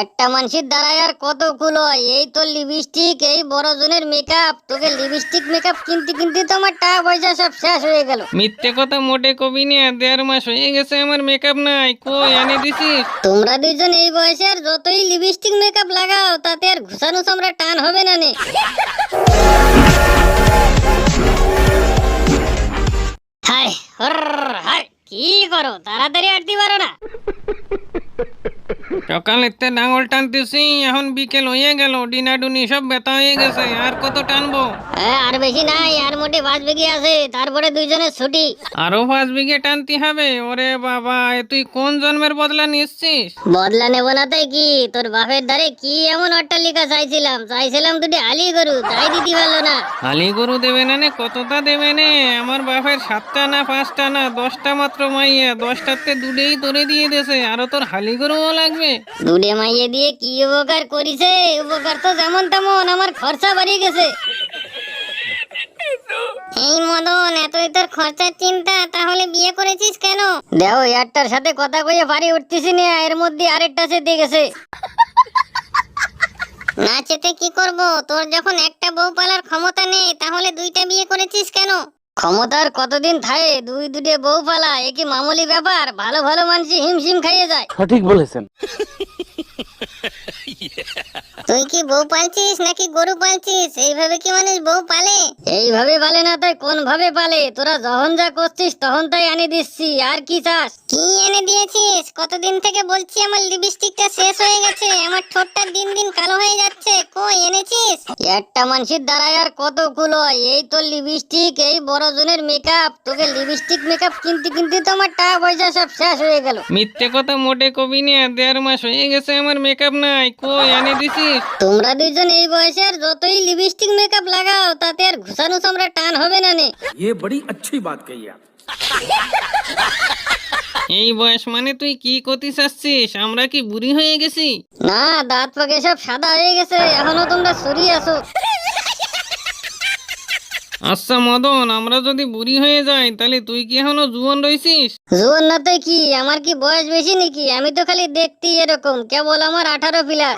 একটা মানুষের দ্বারাই আর কত কুল হয়? এই তো লিপস্টিক, এই বড় জনের মেকআপ, তোকে লিপস্টিক মেকআপ কিনতে কিনতে তো আমার টাকা পয়সা সব শেষ হয়ে গেল। মিথ্যে কথা মোটে কবি না, 1.5 মাস হয়ে গেছে আমার মেকআপ নাই, কই এনে দিছিস? তোমরা দুইজন এই বয়সে আর যতই লিপস্টিক মেকআপ লাগাও তাতে আর ঘুষানো চামড়া টান হবে না নে। হাই হাই, কি করো? তাড়াতাড়ি আটতে পারো না? সকালেতে ডাঙল টানতেছি, এখন বিকেল হয়ে গেল, ডিনাডুনি সব ব্যথা হয়ে গেছে, আর কত টানবো? আর বেশি নাই, আর মোটে 5 বিঘে আছে, তারপরে দুইজনের ছুটি। আরো 5 বিঘে টানতে হবে? ওরে বাবা, তুই কোন জন্মের বদলা নিচ্ছিস? বদলা নেবো না তাই কি? তোর বাপের ধারে কি এমন অট্টালিকা চাইছিলাম দুটি হালি গরু, তাই দিতে পারলো না। হালি গরু দেবে না নে? কতটা দেবে নে? আমার বাপের 7টা না 5টা না 10টা মাত্র মাইয়া, 10টাতে দুটেই তোরে দিয়ে দেছে, আরো তোর হালি গরুও লাগবে? দুধে মাইয়ে দিয়ে কি উপকার করিছে? উপকার তো যেমন তেমন, আমার খরচা বাড়িয়ে গেছে। এই মদন, এতই তোর খরচার চিন্তা, তাহলে বিয়ে করেছিস কেন? দেখো, একটার সাথে কথা কইয়ে পারি উঠতেছি না, এর মধ্যে আরেকটা চেতে গেছে। না চেতে কি করব? তোর যখন একটা বউ পালার ক্ষমতা নেই, তাহলে দুইটা বিয়ে করেছিস কেন? ক্ষমতার কতদিন থাকে? দুইটে বউ পালা এ কি মামুলি ব্যাপার? ভালো ভালো মানুষ হিমশিম খাইয়ে যায়। সঠিক বলেছেন। তুই কি বউ পালছিস নাকি গরু পালছিস? এইভাবে কি মানুষ বউ পালে? এইভাবে পালে না তাই কোন ভাবে পালে? তোরা যখন যা করছিস তখন তাই এনে দিচ্ছি, আর কি চাস? কি এনে দিয়েছিস? কতদিন থেকে বলছি আমার লিপস্টিকটা শেষ হয়ে গেছে, আমার ঠোঁটটা দিন দিন কালো হয়ে যাচ্ছে, কই এনেছিস? একটা মানুষের দ্বারাই আর কত কুল হয়? এই তো লিপস্টিক, এই বড় জনের মেকআপ, তোকে লিপস্টিক মেকআপ কিনতে কিনতে তো আমার টাকা পয়সা সব শেষ হয়ে গেল। মিথ্যে কথা মোটে কবি না, 1.5 মাস হয়ে গেছে আমার মেকআপ নাই, কই এনে দিছিস? তোমরা দুইজন এই বয়সে আর যতই লিপস্টিক মেকআপ লাগাও তাতে আর ঘুষানো চামড়া টান হবে না নে। ये बड़ी अच्छी बात कही आप। এই বয়স মানে তুই কি করতে চাচ্ছিস? আমরা কি বুড়ি হয়ে গেছি? না, দাঁত পাকে সব সাদা হয়ে গেছে, এখনো তোমরা সরি আছো। আচ্ছা মদন, আমরা যদি বুড়ি হয়ে যাই তাহলে তুই কি এখনো জুয়ান রইছিস? জোর না তো কি, আমার কি বয়স বেশি নাকি? আমি তো খালি দেখতে এরকম, কেবল আমার 18 প্লাস।